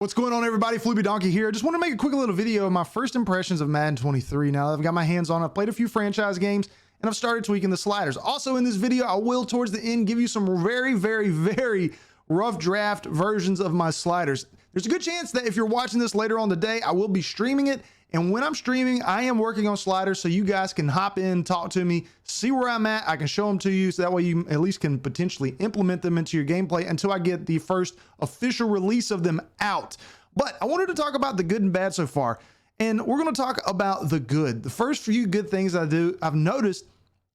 What's going on, everybody? floopydonkey here. I just want to make a quick little video of my first impressions of Madden 23. Now that I've got my hands on it, I've played a few franchise games and I've started tweaking the sliders. Also in this video, I will towards the end give you some very rough draft versions of my sliders. There's a good chance that if you're watching this later on today, I will be streaming it. And when I'm streaming, I am working on sliders so you guys can hop in, talk to me, see where I'm at. I can show them to you so that way you at least can potentially implement them into your gameplay until I get the first official release of them out. But I wanted to talk about the good and bad so far. And we're going to talk about the good. The first few good things I've noticed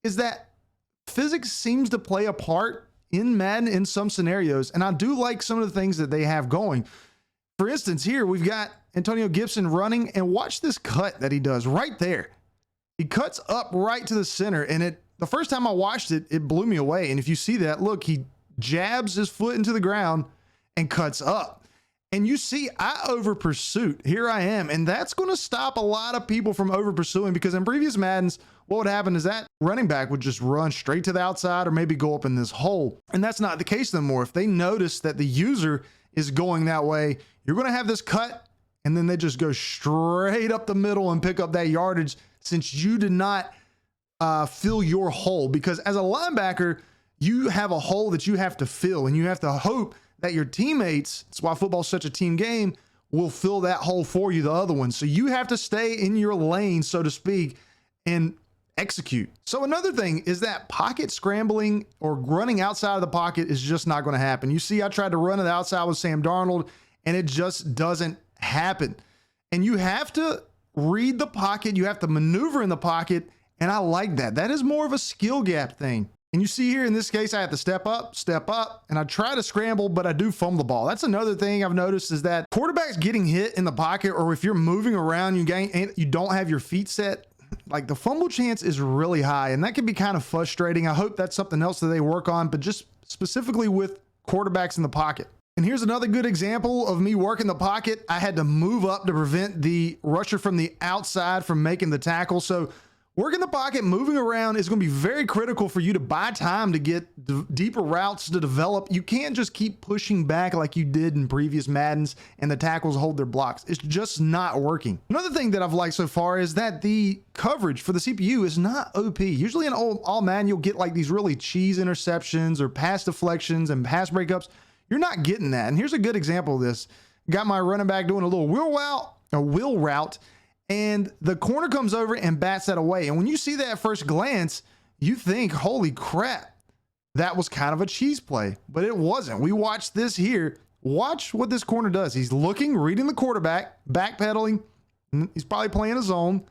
is that physics seems to play a part in Madden in some scenarios. And I do like some of the things that they have going. For instance, here we've got Antonio Gibson running, and watch this cut that he does right there. He cuts up right to the center, and the first time I watched it, it blew me away. And if you see that, look, he jabs his foot into the ground and cuts up. And you see, I over pursuit. Here I am, and that's going to stop a lot of people from over pursuing, because in previous Maddens, what would happen is that running back would just run straight to the outside or maybe go up in this hole. And that's not the case anymore. If they notice that the user is going that way, you're going to have this cut, and then they just go straight up the middle and pick up that yardage since you did not fill your hole. Because as a linebacker, you have a hole that you have to fill, and you have to hope that your teammates, that's why football's such a team game, will fill that hole for you, the other one. So you have to stay in your lane, so to speak, and execute. So another thing is that pocket scrambling or running outside of the pocket is just not going to happen. You see, I tried to run it outside with Sam Darnold, and it just doesn't happen. And you have to read the pocket, you have to maneuver in the pocket, and I like that. That is more of a skill gap thing. And you see here in this case, I have to step up, and I try to scramble, but I do fumble the ball. That's another thing I've noticed is that quarterbacks getting hit in the pocket, or if you're moving around, you don't have your feet set, like the fumble chance is really high, and that can be kind of frustrating. I hope that's something else that they work on, but just specifically with quarterbacks in the pocket. And here's another good example of me working the pocket. I had to move up to prevent the rusher from the outside from making the tackle. So working the pocket, moving around is going to be very critical for you to buy time to get deeper routes to develop. You can't just keep pushing back like you did in previous Maddens and the tackles hold their blocks. It's just not working. Another thing that I've liked so far is that the coverage for the CPU is not OP. Usually in all Madden, you'll get like these really cheese interceptions or pass deflections and pass breakups. You're not getting that. And here's a good example of this. Got my running back doing a little wheel route, and the corner comes over and bats that away. And when you see that at first glance, you think, holy crap, that was kind of a cheese play, but it wasn't. We watched this here. Watch what this corner does. He's looking, reading the quarterback, backpedaling. He's probably playing a zone,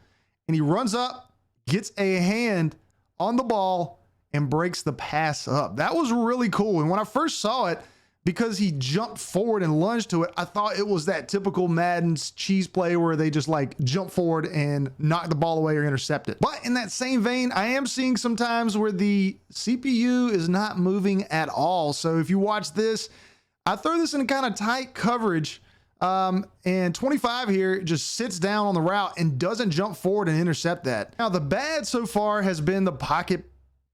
and he runs up, gets a hand on the ball, and breaks the pass up. That was really cool. And when I first saw it, because he jumped forward and lunged to it, I thought it was that typical Madden's cheese play where they just like jump forward and knock the ball away or intercept it. But in that same vein, I am seeing sometimes where the CPU is not moving at all. So if you watch this, I throw this in kind of tight coverage, and 25 here just sits down on the route and doesn't jump forward and intercept that. Now, the bad so far has been the pocket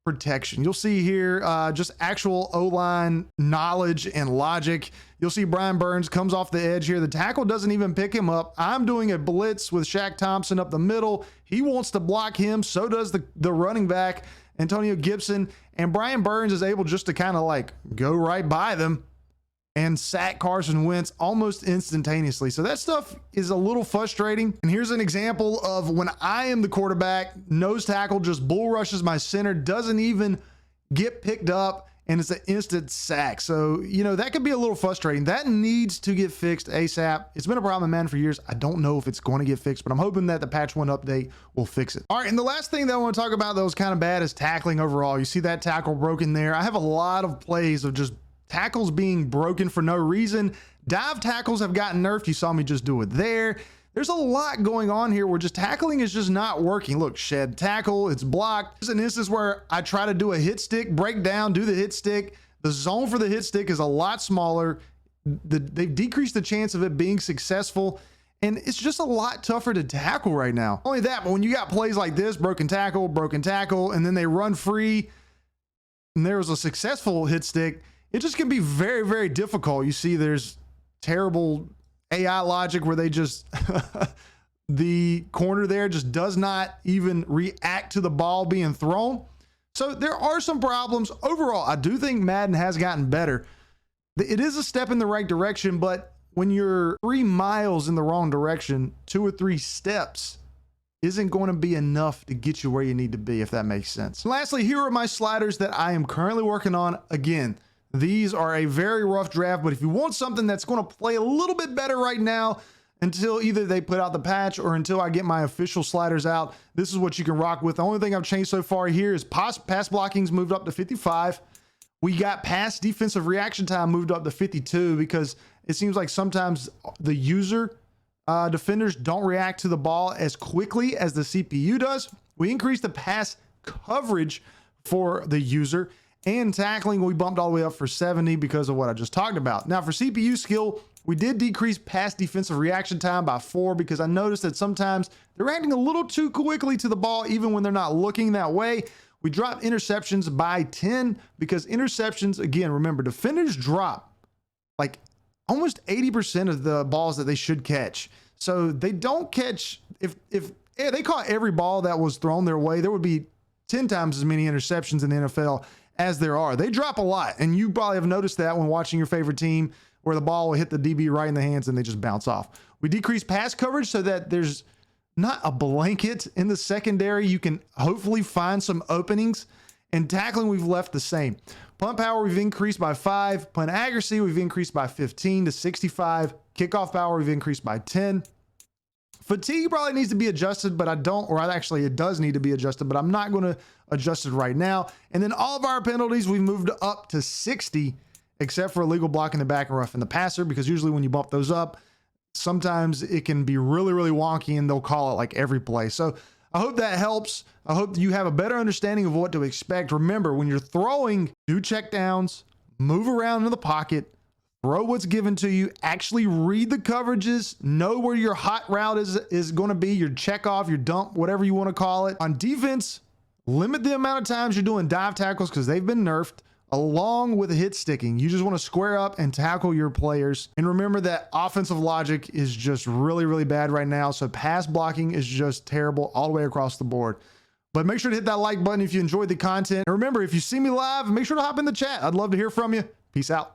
protection. You'll see here just actual O-line knowledge and logic. You'll see Brian Burns comes off the edge here. The tackle doesn't even pick him up. I'm doing a blitz with Shaq Thompson up the middle. He wants to block him. So does the running back, Antonio Gibson. And Brian Burns is able just to kind of like go right by them and sack Carson Wentz almost instantaneously. So that stuff is a little frustrating. And here's an example of when I am the quarterback, nose tackle just bull rushes my center, doesn't even get picked up, and it's an instant sack. So, you know, that could be a little frustrating. That needs to get fixed ASAP. It's been a problem in Madden for years. I don't know if it's going to get fixed, but I'm hoping that the patch 1 update will fix it. All right, and the last thing that I want to talk about that was kind of bad is tackling overall. You see that tackle broken there. I have a lot of plays of just tackles being broken for no reason. Dive tackles have gotten nerfed. You saw me just do it there. There's a lot going on here where just tackling is just not working. Look, shed tackle, it's blocked. There's an instance where I try to do a hit stick, break down, do the hit stick. The zone for the hit stick is a lot smaller. They've decreased the chance of it being successful, and it's just a lot tougher to tackle right now. Not only that, but when you got plays like this, broken tackle, and then they run free, and there was a successful hit stick, it just can be very difficult. You see there's terrible AI logic where they just, the corner there just does not even react to the ball being thrown. So there are some problems. Overall, I do think Madden has gotten better. It is a step in the right direction, but when you're 3 miles in the wrong direction, 2 or 3 steps isn't going to be enough to get you where you need to be, if that makes sense. And lastly, here are my sliders that I am currently working on. Again, these are a very rough draft, but if you want something that's going to play a little bit better right now, until either they put out the patch or until I get my official sliders out, this is what you can rock with. The only thing I've changed so far here is pass blocking's moved up to 55. We got pass defensive reaction time moved up to 52 because it seems like sometimes the user defenders don't react to the ball as quickly as the CPU does. We increased the pass coverage for the user, and tackling we bumped all the way up for 70 because of what I just talked about. Now for CPU skill, we did decrease pass defensive reaction time by 4 because I noticed that sometimes they're reacting a little too quickly to the ball even when they're not looking that way. We dropped interceptions by 10 because interceptions, again, remember, defenders drop like almost 80% of the balls that they should catch. So they don't catch, if they caught every ball that was thrown their way, there would be 10 times as many interceptions in the NFL as there are. They drop a lot, and you probably have noticed that when watching your favorite team where the ball will hit the DB right in the hands and they just bounce off. We decreased pass coverage so that there's not a blanket in the secondary. You can hopefully find some openings, and tackling we've left the same. Punt power we've increased by 5. Punt accuracy we've increased by 15 to 65. Kickoff power we've increased by 10. Fatigue probably needs to be adjusted, but I don't, or actually it does need to be adjusted, but I'm not going to adjust it right now. And then all of our penalties we've moved up to 60, except for illegal blocking the back and roughing the passer, because usually when you bump those up, sometimes it can be really, really wonky and they'll call it like every play. So I hope that helps. I hope you have a better understanding of what to expect. Remember, when you're throwing, do check downs, move around in the pocket, throw what's given to you, actually read the coverages, know where your hot route is going to be, your check off, your dump, whatever you want to call it. On defense, limit the amount of times you're doing dive tackles because they've been nerfed, along with hit sticking. You just want to square up and tackle your players. And remember that offensive logic is just really, really bad right now. So pass blocking is just terrible all the way across the board. But make sure to hit that like button if you enjoyed the content. And remember, if you see me live, make sure to hop in the chat. I'd love to hear from you. Peace out.